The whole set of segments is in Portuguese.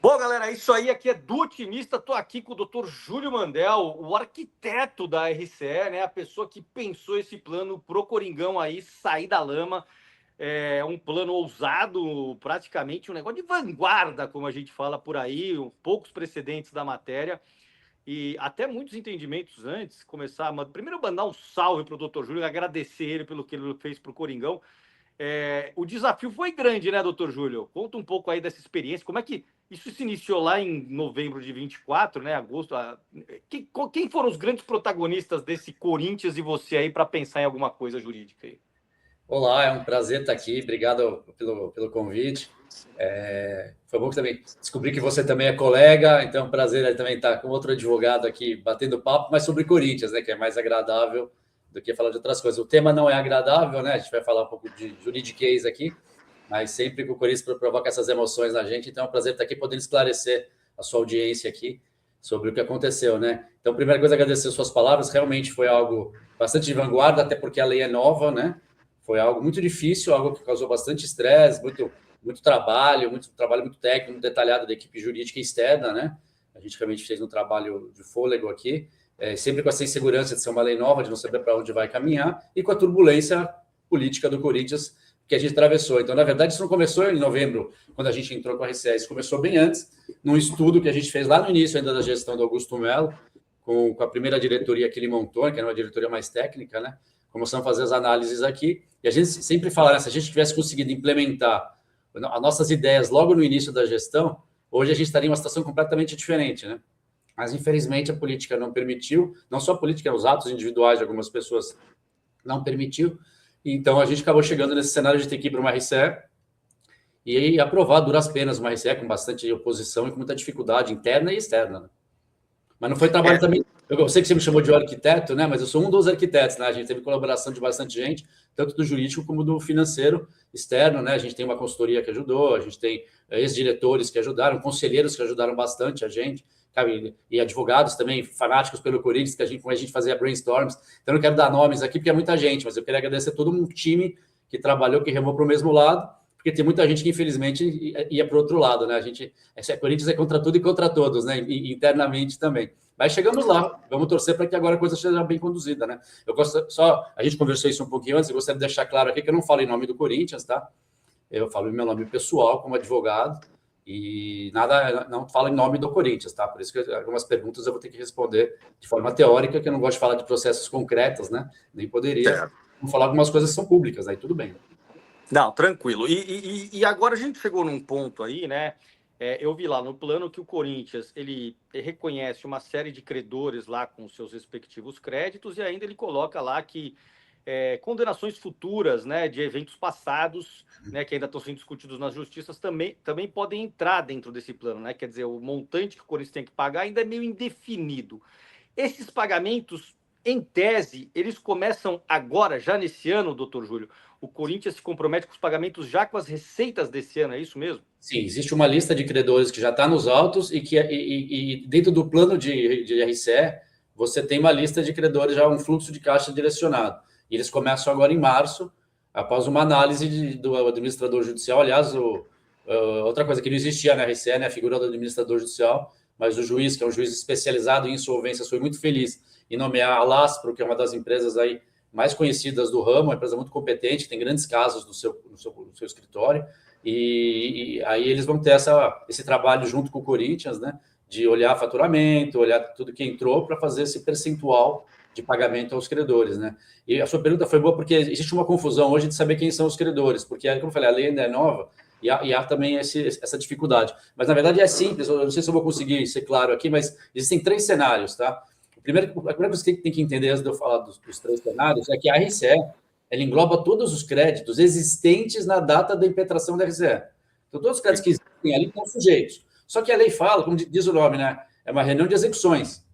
Bom, galera, isso aí. Aqui é do Otimista. Estou aqui com o Dr. Júlio Mandel, o arquiteto da RCE, né? A pessoa que pensou esse plano pro Coringão aí sair da lama. É um plano ousado, praticamente um negócio de vanguarda, como a gente fala por aí, poucos precedentes da matéria. E até muitos entendimentos antes, começar. Primeiro, mandar um salve para o Dr. Júlio, agradecer ele pelo que ele fez para o Coringão. O desafio foi grande, né, doutor Júlio? Conta um pouco aí dessa experiência. Como é que isso se iniciou lá em novembro de 24, né? Agosto. Quem foram os grandes protagonistas desse Corinthians e você aí para pensar em alguma coisa jurídica aí? Olá, é um prazer estar aqui. Obrigado pelo convite. Foi bom que também descobri que você também é colega, então é um prazer também estar com outro advogado aqui batendo papo, mas sobre Corinthians, né? Que é mais agradável do que falar de outras coisas. O tema não é agradável, né? A gente vai falar um pouco de juridiquês aqui, mas sempre que o Corinthians provoca essas emoções na gente, então é um prazer estar aqui podendo esclarecer a sua audiência aqui sobre o que aconteceu, né? Então, primeira coisa, agradecer as suas palavras. Realmente foi algo bastante de vanguarda, até porque a lei é nova, né? Foi algo muito difícil, algo que causou bastante estresse, muito trabalho muito técnico, muito detalhado da equipe jurídica externa, né? A gente realmente fez um trabalho de fôlego aqui, sempre com essa insegurança de ser uma lei nova, de não saber para onde vai caminhar, e com a turbulência política do Corinthians que a gente atravessou. Então, na verdade, isso não começou em novembro, quando a gente entrou com a RCE, isso começou bem antes, num estudo que a gente fez lá no início ainda da gestão do Augusto Melo, com a primeira diretoria que ele montou, que era uma diretoria mais técnica, né? Começamos a fazer as análises aqui, e a gente sempre fala, né, se a gente tivesse conseguido implementar as nossas ideias logo no início da gestão, hoje a gente estaria em uma situação completamente diferente, né? Mas, infelizmente, a política não permitiu, não só a política, os atos individuais de algumas pessoas não permitiu, então a gente acabou chegando nesse cenário de ter que ir para uma RCE e aprovar duras penas uma RCE com bastante oposição e com muita dificuldade interna e externa, né? Mas não foi trabalho também. Eu sei que você me chamou de arquiteto, né? Mas eu sou um dos arquitetos, né? A gente teve colaboração de bastante gente, tanto do jurídico como do financeiro externo, né? A gente tem uma consultoria que ajudou, a gente tem ex-diretores que ajudaram, conselheiros que ajudaram bastante a gente, sabe? E advogados também, fanáticos pelo Corinthians, com a gente fazia brainstorms. Então, eu não quero dar nomes aqui, porque é muita gente, mas eu queria agradecer a todo um time que trabalhou, que remou para o mesmo lado, porque tem muita gente que, infelizmente, ia para o outro lado, né? Corinthians é contra tudo e contra todos, né? E internamente também. Mas chegamos lá, vamos torcer para que agora a coisa seja bem conduzida, né? A gente conversou isso um pouquinho antes, eu gostaria de deixar claro aqui que eu não falo em nome do Corinthians, tá? Eu falo em meu nome pessoal, como advogado, e não falo em nome do Corinthians, tá? Por isso que algumas perguntas eu vou ter que responder de forma teórica, que eu não gosto de falar de processos concretos, né? Nem poderia. Vou falar algumas coisas que são públicas, aí tudo bem. Não, tranquilo. E agora a gente chegou num ponto aí, né? Eu vi lá no plano que o Corinthians ele reconhece uma série de credores lá com seus respectivos créditos e ainda ele coloca lá que condenações futuras, né, de eventos passados, né, que ainda estão sendo discutidos nas justiças também podem entrar dentro desse plano, né? Quer dizer, o montante que o Corinthians tem que pagar ainda é meio indefinido. Esses pagamentos, em tese, eles começam agora, já nesse ano, doutor Júlio. O Corinthians se compromete com os pagamentos já com as receitas desse ano, é isso mesmo? Sim, existe uma lista de credores que já está nos autos e dentro do plano de RCE, você tem uma lista de credores, já um fluxo de caixa direcionado. E eles começam agora em março, após uma análise do administrador judicial. Aliás, outra coisa que não existia na RCE, né, a figura do administrador judicial, mas o juiz, que é um juiz especializado em insolvências, foi muito feliz em nomear a Laspro, que é uma das empresas aí mais conhecidas do ramo, uma empresa muito competente, tem grandes casos no seu escritório, e aí eles vão ter esse trabalho junto com o Corinthians, né, de olhar faturamento, olhar tudo que entrou para fazer esse percentual de pagamento aos credores, né? E a sua pergunta foi boa porque existe uma confusão hoje de saber quem são os credores, porque, como eu falei, a lei ainda é nova e há também essa dificuldade. Mas, na verdade, é simples, eu não sei se eu vou conseguir ser claro aqui, mas existem 3 cenários, tá? A primeira coisa que tem que entender antes de eu falar dos 3 cenários é que a RCE ela engloba todos os créditos existentes na data da impetração da RCE. Então, todos os créditos que existem ali estão sujeitos. Só que a lei fala, como diz o nome, né? É uma reunião de execuções.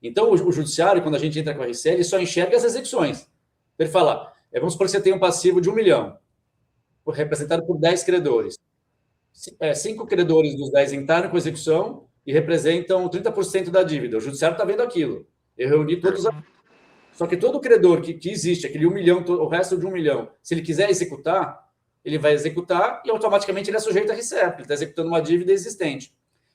Então, o judiciário, quando a gente entra com a RCE, ele só enxerga as execuções. Ele fala, vamos supor que você tem um passivo de 1 milhão, representado por 10 credores. 5 credores dos 10 entraram com execução e representam 30% da dívida. O judiciário está vendo aquilo. Eu reuni todos. Só que todo credor que existe, aquele 1 milhão, o resto de 1 milhão, se ele quiser executar, ele vai executar e automaticamente ele é sujeito a RCE, ele está executando uma dívida existente.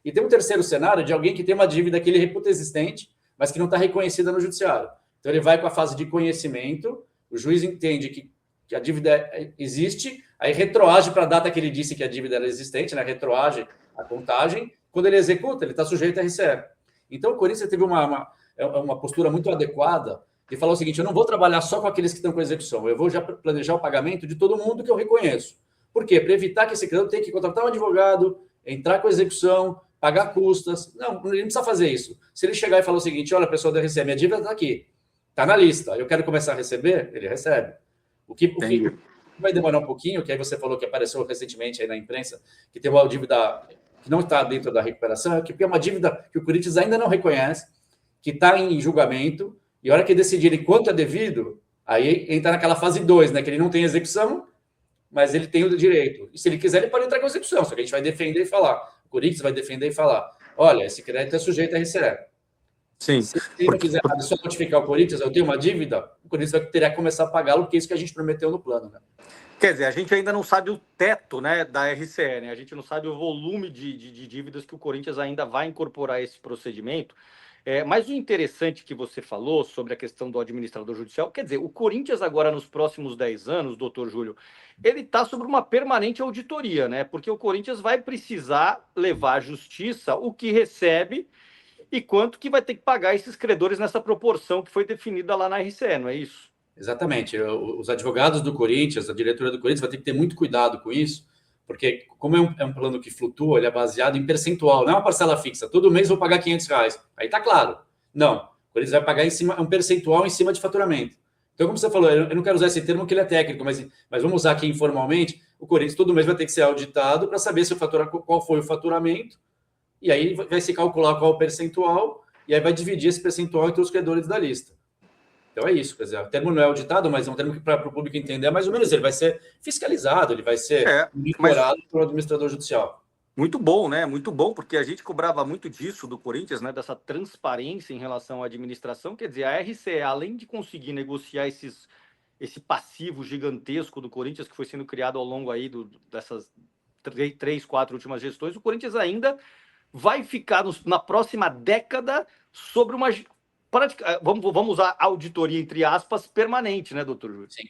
E tem um terceiro cenário de alguém que tem uma dívida que ele reputa existente, mas que não está reconhecida no judiciário. Então, ele vai com a fase de conhecimento, o juiz entende que a dívida existe, aí retroage para a data que ele disse que a dívida era existente, né? Retroage a contagem. Quando ele executa, ele está sujeito a RCE. Então, o Corinthians teve uma postura muito adequada de falar o seguinte: eu não vou trabalhar só com aqueles que estão com execução, eu vou já planejar o pagamento de todo mundo que eu reconheço. Por quê? Para evitar que esse credor tenha que contratar um advogado, entrar com execução, pagar custas. Não, ele não precisa fazer isso. Se ele chegar e falar o seguinte: olha, pessoal da RCE, minha dívida está aqui, está na lista, eu quero começar a receber, ele recebe. O que vai demorar um pouquinho, que aí você falou que apareceu recentemente aí na imprensa, que tem uma dívida que não está dentro da recuperação, é que é uma dívida que o Corinthians ainda não reconhece, que está em julgamento, e a hora que decidirem quanto é devido, aí entra naquela fase 2, né, que ele não tem execução, mas ele tem o direito. E se ele quiser, ele pode entrar com execução, só que a gente vai defender e falar. O Corinthians vai defender e falar: olha, esse crédito é sujeito a RCE. Sim. Se ele não quiser só notificar o Corinthians, eu tenho uma dívida, o Corinthians vai ter que começar a pagá-lo, porque é isso que a gente prometeu no plano, né? Quer dizer, a gente ainda não sabe o teto, né, da RCE, né? A gente não sabe o volume de dívidas que o Corinthians ainda vai incorporar a esse procedimento. Mas o interessante que você falou sobre a questão do administrador judicial, quer dizer, o Corinthians agora, nos próximos 10 anos, doutor Júlio, ele está sobre uma permanente auditoria, né? Porque o Corinthians vai precisar levar à justiça o que recebe e quanto que vai ter que pagar esses credores nessa proporção que foi definida lá na RCE, não é isso? Exatamente. Os advogados do Corinthians, a diretoria do Corinthians vai ter que ter muito cuidado com isso, porque como é um plano que flutua, ele é baseado em percentual, não é uma parcela fixa. Todo mês vou pagar R$ 500. Aí tá claro. Não. O Corinthians vai pagar em cima, um percentual em cima de faturamento. Então, como você falou, eu não quero usar esse termo que ele é técnico, mas vamos usar aqui informalmente, o Corinthians todo mês vai ter que ser auditado para saber se qual foi o faturamento, e aí vai se calcular qual o percentual, e aí vai dividir esse percentual entre os credores da lista. Então é isso, quer dizer, o termo não é auditado, mas é um termo que para o público entender, mais ou menos, ele vai ser fiscalizado, ele vai ser monitorado pelo administrador judicial. Muito bom, né? Muito bom, porque a gente cobrava muito disso do Corinthians, né? Dessa transparência em relação à administração. Quer dizer, a RCE, além de conseguir negociar esse passivo gigantesco do Corinthians, que foi sendo criado ao longo aí dessas 3, 4 últimas gestões, o Corinthians ainda vai ficar na próxima década sobre uma... Vamos usar auditoria, entre aspas, permanente, né, doutor Júlio? Sim.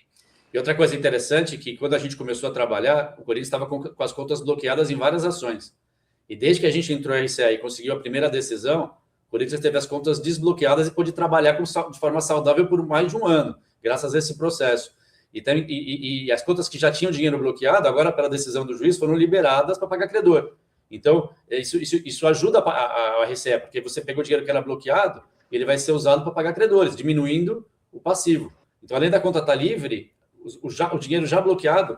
E outra coisa interessante, que quando a gente começou a trabalhar, o Corinthians estava com as contas bloqueadas em várias ações. E desde que a gente entrou na RCE e conseguiu a primeira decisão, o Corinthians teve as contas desbloqueadas e pôde trabalhar de forma saudável por mais de um ano, graças a esse processo. E as contas que já tinham dinheiro bloqueado, agora, pela decisão do juiz, foram liberadas para pagar credor. Então, isso ajuda a RCE, porque você pegou dinheiro que era bloqueado, ele vai ser usado para pagar credores, diminuindo o passivo. Então, além da conta estar livre, o dinheiro já bloqueado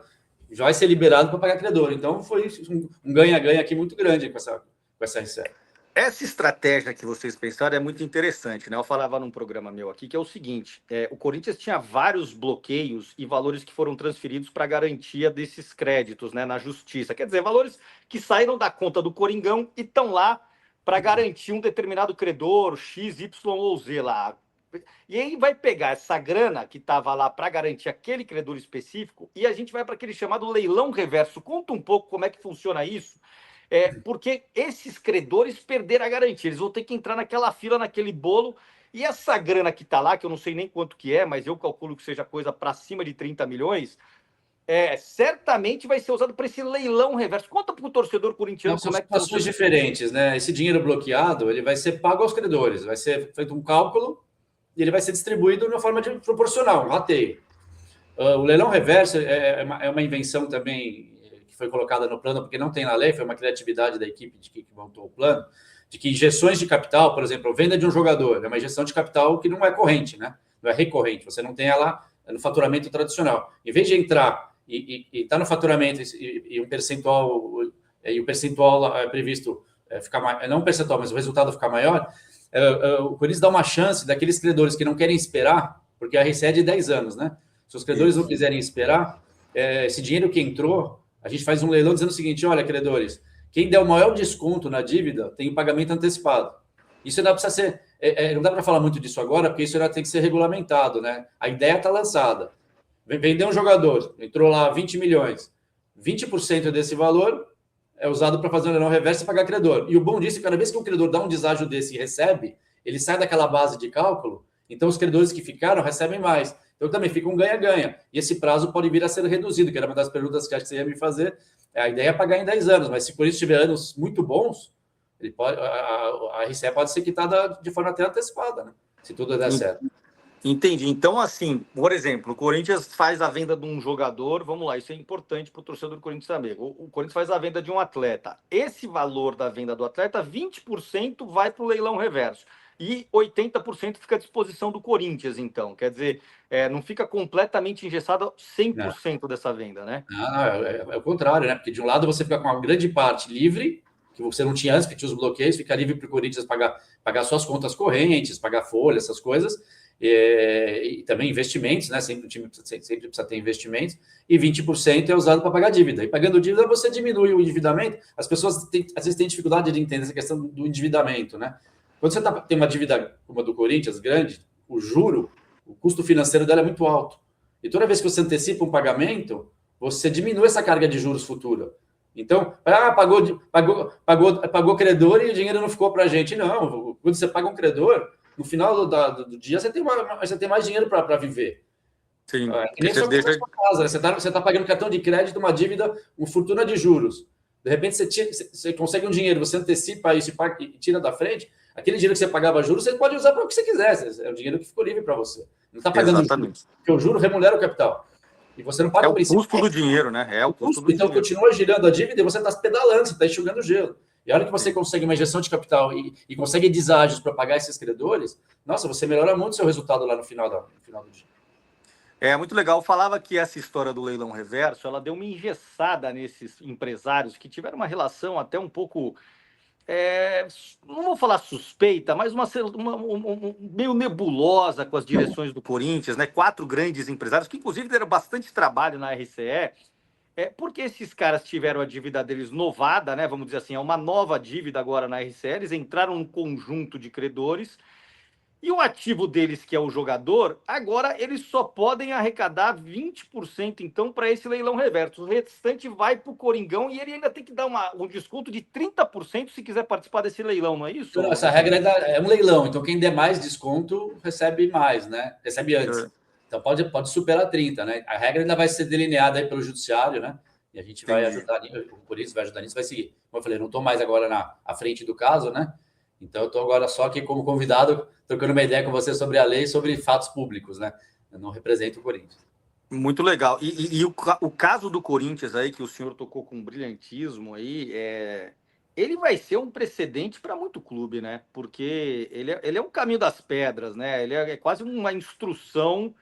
já vai ser liberado para pagar credor. Então, foi um ganha-ganha aqui muito grande com essa RCE. Essa estratégia que vocês pensaram é muito interessante, né? Eu falava num programa meu aqui que é o seguinte: o Corinthians tinha vários bloqueios e valores que foram transferidos para garantia desses créditos, né, na justiça. Quer dizer, valores que saíram da conta do Coringão e estão lá para garantir um determinado credor, X, Y ou Z lá. E aí vai pegar essa grana que estava lá para garantir aquele credor específico e a gente vai para aquele chamado leilão reverso. Conta um pouco como é que funciona isso. Porque esses credores perderam a garantia, eles vão ter que entrar naquela fila, naquele bolo, e essa grana que está lá, que eu não sei nem quanto que é, mas eu calculo que seja coisa para cima de 30 milhões, certamente vai ser usado para esse leilão reverso. Conta para o torcedor corintiano como é que são situações diferentes, né? Esse dinheiro bloqueado, ele vai ser pago aos credores, vai ser feito um cálculo e ele vai ser distribuído de uma forma proporcional, um rateio. O leilão reverso é uma invenção também que foi colocada no plano, porque não tem na lei, foi uma criatividade da equipe que montou o plano, de que injeções de capital, por exemplo, a venda de um jogador, é uma injeção de capital que não é corrente, né? Não é recorrente, você não tem ela no faturamento tradicional. Em vez de entrar e está no faturamento e um percentual, e o percentual previsto ficar não um percentual, mas o resultado ficar maior, o Corinthians dá uma chance daqueles credores que não querem esperar, porque a RCE é de 10 anos, né? Se os credores não quiserem esperar, esse dinheiro que entrou, a gente faz um leilão dizendo o seguinte: olha, credores, quem der o maior desconto na dívida tem o pagamento antecipado. Isso não precisa ser, não dá para falar muito disso agora, porque isso ainda tem que ser regulamentado, né? A ideia está lançada. Vender um jogador, entrou lá 20 milhões, 20% desse valor é usado para fazer um leilão reverso e pagar credor. E o bom disso é que cada vez que um credor dá um deságio desse e recebe, ele sai daquela base de cálculo, então os credores que ficaram recebem mais. Então também fica um ganha-ganha. E esse prazo pode vir a ser reduzido, que era uma das perguntas que acho que você ia me fazer. A ideia é pagar em 10 anos, mas se o Corinthians tiver anos muito bons, ele pode, a RCE pode ser quitada de forma até antecipada, né? Se tudo der certo. Entendi. Então, assim, por exemplo, o Corinthians faz a venda de um jogador, vamos lá, isso é importante para o torcedor do Corinthians saber. O Corinthians faz a venda de um atleta. Esse valor da venda do atleta, 20% vai para o leilão reverso. E 80% fica à disposição do Corinthians, então. Quer dizer, não fica completamente engessado 100% dessa venda, né? Não, é o contrário, né? Porque de um lado você fica com uma grande parte livre, que você não tinha antes, que tinha os bloqueios, fica livre para o Corinthians pagar suas contas correntes, pagar folha, essas coisas. E também investimentos, né? Sempre o time sempre precisa ter investimentos, e 20% é usado para pagar dívida. E pagando dívida, você diminui o endividamento. As pessoas às vezes têm dificuldade de entender essa questão do endividamento, né? Quando você tem uma dívida como a do Corinthians, grande, o juro, o custo financeiro dela é muito alto. E toda vez que você antecipa um pagamento, você diminui essa carga de juros futura. Então, pagou credor e o dinheiro não ficou para a gente. Não, quando você paga um credor, no final do dia você tem mais dinheiro para viver. Sim. Que nem sua casa, né? Você tá pagando cartão de crédito, uma dívida, uma fortuna de juros. De repente você consegue um dinheiro, você antecipa isso e tira da frente. Aquele dinheiro que você pagava juros, você pode usar para o que você quiser. É o dinheiro que ficou livre para você. Não está pagando juros, porque o juro remunera o capital. E você não paga o custo do dinheiro, né? É o custo do então dinheiro. Continua girando a dívida e você está pedalando, você está enxugando gelo. E a hora que você consegue uma injeção de capital e consegue deságios para pagar esses credores, nossa, você melhora muito o seu resultado lá no final do dia. É muito legal. Eu falava que essa história do leilão reverso, ela deu uma engessada nesses empresários que tiveram uma relação até um pouco, não vou falar suspeita, mas meio nebulosa com as direções do Corinthians, né? 4 grandes empresários que, inclusive, deram bastante trabalho na RCE, porque esses caras tiveram a dívida deles novada, né? Vamos dizer assim, é uma nova dívida agora na RCE, eles entraram num conjunto de credores. E o ativo deles, que é o jogador, agora eles só podem arrecadar 20%, então, para esse leilão reverso. O restante vai para o Coringão e ele ainda tem que dar um desconto de 30% se quiser participar desse leilão, não é isso? Não, essa regra é um leilão, então quem der mais desconto recebe mais, né? Recebe antes. Então pode superar 30%, né? A regra ainda vai ser delineada aí pelo judiciário, né? E a gente vai ajudar, o Corinthians vai ajudar nisso, vai seguir. Como eu falei, não estou mais agora à frente do caso, né? Então, eu estou agora só aqui como convidado, trocando uma ideia com você sobre a lei, sobre fatos públicos, né? Eu não represento o Corinthians. Muito legal. E o caso do Corinthians aí, que o senhor tocou com brilhantismo aí, ele vai ser um precedente para muito clube, né? Porque ele é um caminho das pedras, né? Ele é quase uma instrução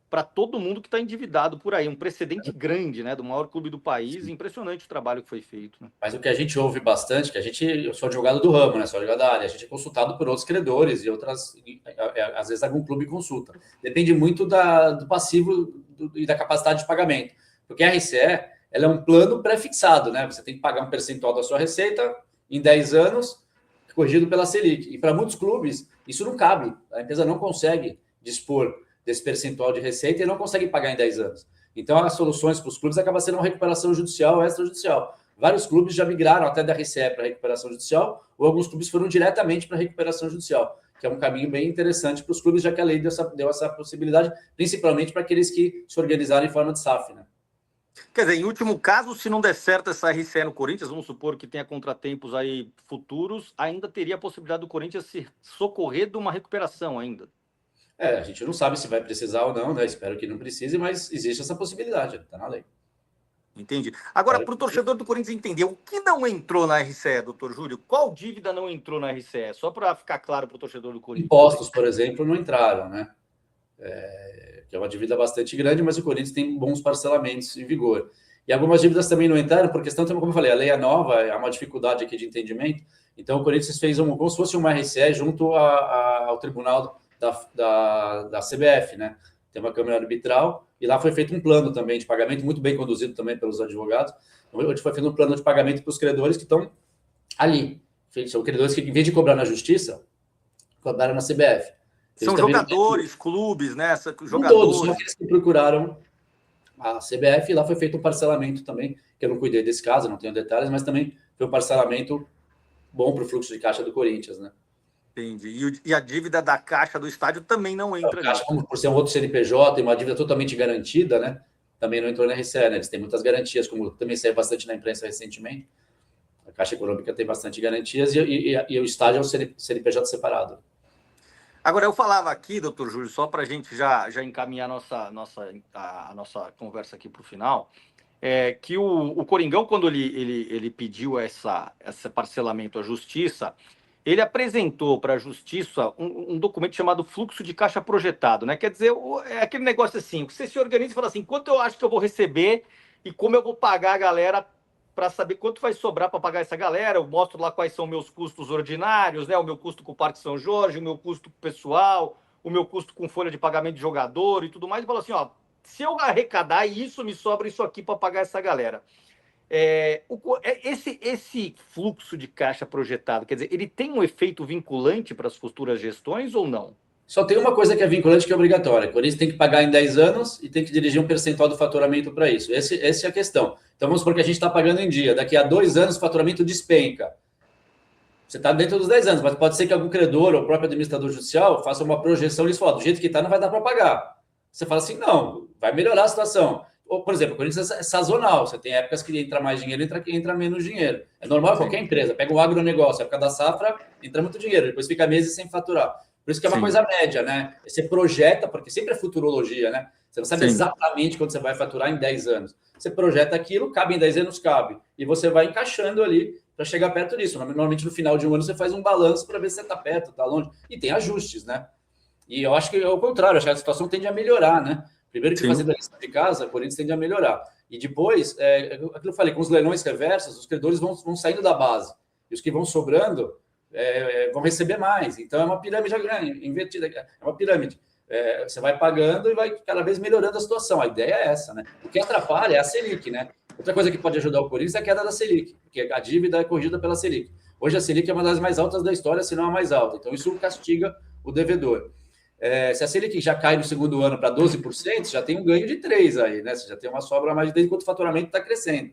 para todo mundo que está endividado por aí. Um precedente grande, né? Do maior clube do país. Sim. Impressionante o trabalho que foi feito, né? Mas o que a gente ouve bastante, eu sou advogado do ramo, né? Sou advogado da área. A gente é consultado por outros credores e às vezes algum clube consulta. Depende muito do passivo e da capacidade de pagamento. Porque a RCE, ela é um plano pré-fixado, né? Você tem que pagar um percentual da sua receita em 10 anos, corrigido pela Selic. E para muitos clubes, isso não cabe. A empresa não consegue dispor desse percentual de receita e não consegue pagar em 10 anos. Então, as soluções para os clubes acabam sendo uma recuperação judicial ou extrajudicial. Vários clubes já migraram até da RCE para recuperação judicial, ou alguns clubes foram diretamente para recuperação judicial, que é um caminho bem interessante para os clubes, já que a lei deu essa possibilidade, principalmente para aqueles que se organizaram em forma de SAF, né? Quer dizer, em último caso, se não der certo essa RCE no Corinthians, vamos supor que tenha contratempos aí futuros, ainda teria a possibilidade do Corinthians se socorrer de uma recuperação ainda. A gente não sabe se vai precisar ou não, né? Espero que não precise, mas existe essa possibilidade, está na lei. Entendi. Agora, para o torcedor do Corinthians entender, o que não entrou na RCE, doutor Júlio? Qual dívida não entrou na RCE? Só para ficar claro para o torcedor do Corinthians. Impostos, por exemplo, não entraram, né? Que é uma dívida bastante grande, mas o Corinthians tem bons parcelamentos em vigor. E algumas dívidas também não entraram, por questão, como eu falei, a lei é nova, há uma dificuldade aqui de entendimento. Então, o Corinthians fez como se fosse uma RCE junto ao tribunal da CBF, né? Tem uma câmara arbitral, e lá foi feito um plano também de pagamento, muito bem conduzido também pelos advogados, onde foi feito um plano de pagamento para os credores que estão ali. São credores que, em vez de cobrar na justiça, cobraram na CBF. São jogadores, clubes, né? Jogadores. Todos, são aqueles que procuraram a CBF, lá foi feito um parcelamento também, que eu não cuidei desse caso, não tenho detalhes, mas também foi um parcelamento bom para o fluxo de caixa do Corinthians, né? Entendi. E a dívida da Caixa do estádio também não O entra Caixa, nisso, né? como por ser um outro CNPJ e uma dívida totalmente garantida, né? Também não entrou na RCE, né? Eles têm muitas garantias, como também saiu bastante na imprensa recentemente. A Caixa Econômica tem bastante garantias e o estádio é um CNPJ separado. Agora, eu falava aqui, doutor Júlio, só para a gente já encaminhar a nossa conversa aqui para o final, que o Coringão, quando ele pediu esse parcelamento à Justiça, ele apresentou para a Justiça um documento chamado Fluxo de Caixa Projetado, né? Quer dizer, é aquele negócio assim, que você se organiza e fala assim, quanto eu acho que eu vou receber e como eu vou pagar a galera para saber quanto vai sobrar para pagar essa galera. Eu mostro lá quais são meus custos ordinários, né? O meu custo com o Parque São Jorge, o meu custo pessoal, o meu custo com folha de pagamento de jogador e tudo mais. E falo assim, ó, se eu arrecadar isso, me sobra isso aqui para pagar essa galera. Esse fluxo de caixa projetado, quer dizer, ele tem um efeito vinculante para as futuras gestões ou não? Só tem uma coisa que é vinculante, que é obrigatória. O Corinthians tem que pagar em 10 anos e tem que dirigir um percentual do faturamento para isso. Essa é a questão. Então, vamos supor que a gente está pagando em dia. Daqui a 2 anos, o faturamento despenca. Você está dentro dos 10 anos, mas pode ser que algum credor ou o próprio administrador judicial faça uma projeção e fala, do jeito que está, não vai dar para pagar. Você fala assim, não, vai melhorar a situação. Ou, por exemplo, o Corinthians é sazonal. Você tem épocas que entra mais dinheiro, entra menos dinheiro. É normal qualquer empresa. Pega o agronegócio, a época da safra, entra muito dinheiro. Depois fica meses sem faturar. Por isso que é uma coisa média, né? Você projeta, porque sempre é futurologia, né? Você não sabe exatamente quando você vai faturar em 10 anos. Você projeta aquilo, cabe em 10 anos, cabe. E você vai encaixando ali para chegar perto disso. Normalmente, no final de um ano, você faz um balanço para ver se você está perto, está longe. E tem ajustes, né? E eu acho que é o contrário, acho que a situação tende a melhorar, né? Primeiro que fazendo a lista de casa, o Corinthians tende a melhorar. E depois, aquilo que eu falei, com os leilões reversos, os credores vão saindo da base. E os que vão sobrando vão receber mais. Então, é uma pirâmide invertida. É uma pirâmide. Você vai pagando e vai cada vez melhorando a situação. A ideia é essa, né? O que atrapalha é a Selic, né? Outra coisa que pode ajudar o Corinthians é a queda da Selic, porque a dívida é corrigida pela Selic. Hoje a Selic é uma das mais altas da história, se não a mais alta. Então, isso castiga o devedor. Se a Selic já cai no segundo ano para 12%, já tem um ganho de 3 aí, né? Você já tem uma sobra a mais de 10 enquanto o faturamento está crescendo.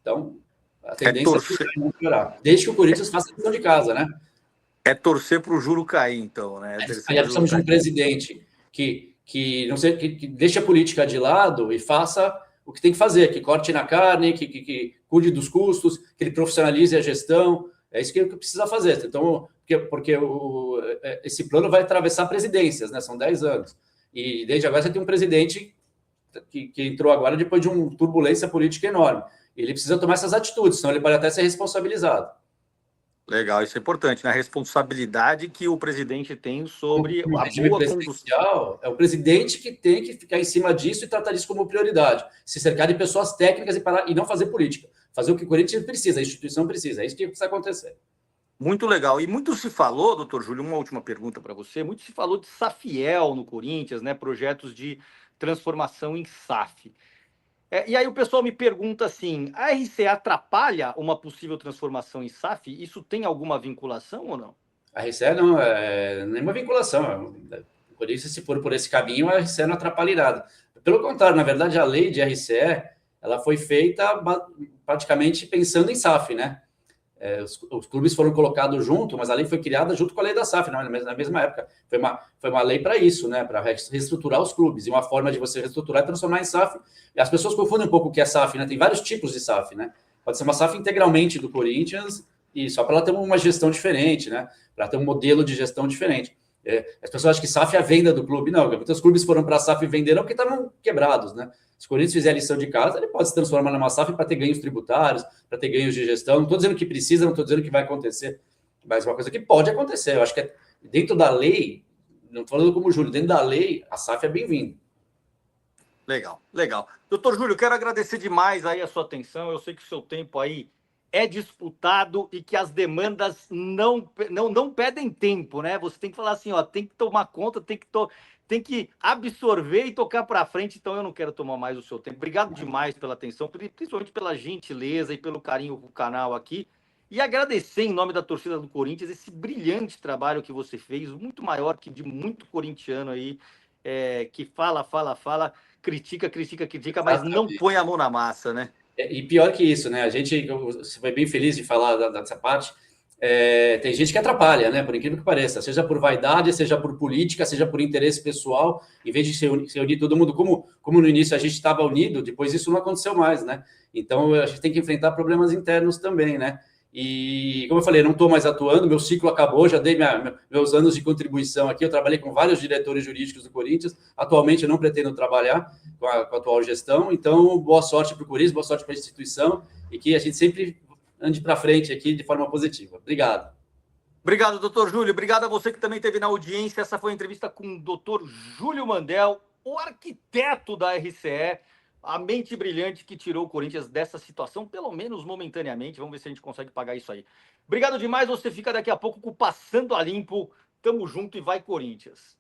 Então, a tendência é melhorar. Desde que o Corinthians faça a lição de casa, né? É torcer para o juro cair, então, né? Aí precisamos de um presidente que não sei, que deixe a política de lado e faça o que tem que fazer, que corte na carne, que cuide dos custos, que ele profissionalize a gestão. É isso que precisa fazer. Então, porque esse plano vai atravessar presidências, né? São 10 anos. E desde agora você tem um presidente que entrou agora depois de uma turbulência política enorme. Ele precisa tomar essas atitudes, senão ele pode até ser responsabilizado. Legal, isso é importante, né? A responsabilidade que o presidente tem sobre a boa condução. É o presidente que tem que ficar em cima disso e tratar disso como prioridade. Se cercar de pessoas técnicas e não fazer política. Fazer o que o Corinthians precisa, a instituição precisa. É isso que precisa acontecer. Muito legal. E muito se falou, doutor Júlio, uma última pergunta para você, muito se falou de Safiel no Corinthians, né? Projetos de transformação em SAF. E aí o pessoal me pergunta assim, a RCE atrapalha uma possível transformação em SAF? Isso tem alguma vinculação ou não? A RCE não é nenhuma vinculação. O Corinthians, se for por esse caminho, a RCE não atrapalha nada. Pelo contrário, na verdade, a lei de RCE ela foi feita praticamente pensando em SAF, né? Os clubes foram colocados junto, mas a lei foi criada junto com a lei da SAF, na mesma época. Foi uma lei para isso, né? Para reestruturar os clubes. E uma forma de você reestruturar é transformar em SAF. E as pessoas confundem um pouco o que é SAF, né? Tem vários tipos de SAF, né? Pode ser uma SAF integralmente do Corinthians, e só para ela ter uma gestão diferente, né? Para ter um modelo de gestão diferente. As pessoas acham que SAF é a venda do clube. Não, muitos clubes foram para a SAF e venderam porque estavam quebrados, né? Se o Corinthians fizer a lição de casa, ele pode se transformar numa SAF para ter ganhos tributários, para ter ganhos de gestão. Não estou dizendo que precisa, não estou dizendo que vai acontecer, mas uma coisa que pode acontecer. Eu acho que dentro da lei, não estou falando como o Júlio, dentro da lei, a SAF é bem-vinda. Legal, legal. Doutor Júlio, quero agradecer demais aí a sua atenção. Eu sei que o seu tempo aí é disputado e que as demandas não pedem tempo, né? Você tem que falar assim, ó, tem que tomar conta, tem que absorver e tocar para frente. Então, eu não quero tomar mais o seu tempo. Obrigado demais pela atenção, principalmente pela gentileza e pelo carinho com o canal aqui. E agradecer em nome da torcida do Corinthians esse brilhante trabalho que você fez, muito maior que de muito corintiano aí, que fala, critica, mas não põe a mão na massa, né? E pior que isso, né? Você foi bem feliz de falar dessa parte. Tem gente que atrapalha, né? Por incrível que pareça, seja por vaidade, seja por política, seja por interesse pessoal, em vez de se unir todo mundo, como no início a gente estava unido, depois isso não aconteceu mais, né? Então a gente tem que enfrentar problemas internos também, né? E como eu falei, não estou mais atuando, meu ciclo acabou, já dei meus anos de contribuição aqui. Eu trabalhei com vários diretores jurídicos do Corinthians, atualmente eu não pretendo trabalhar com a atual gestão, então boa sorte para o Corinthians, boa sorte para a instituição e que a gente sempre ande para frente aqui de forma positiva. Obrigado. Obrigado, doutor Júlio. Obrigado a você que também esteve na audiência. Essa foi a entrevista com o doutor Júlio Mandel, o arquiteto da RCE, a mente brilhante que tirou o Corinthians dessa situação, pelo menos momentaneamente. Vamos ver se a gente consegue pagar isso aí. Obrigado demais. Você fica daqui a pouco com o Passando a Limpo. Tamo junto e vai, Corinthians.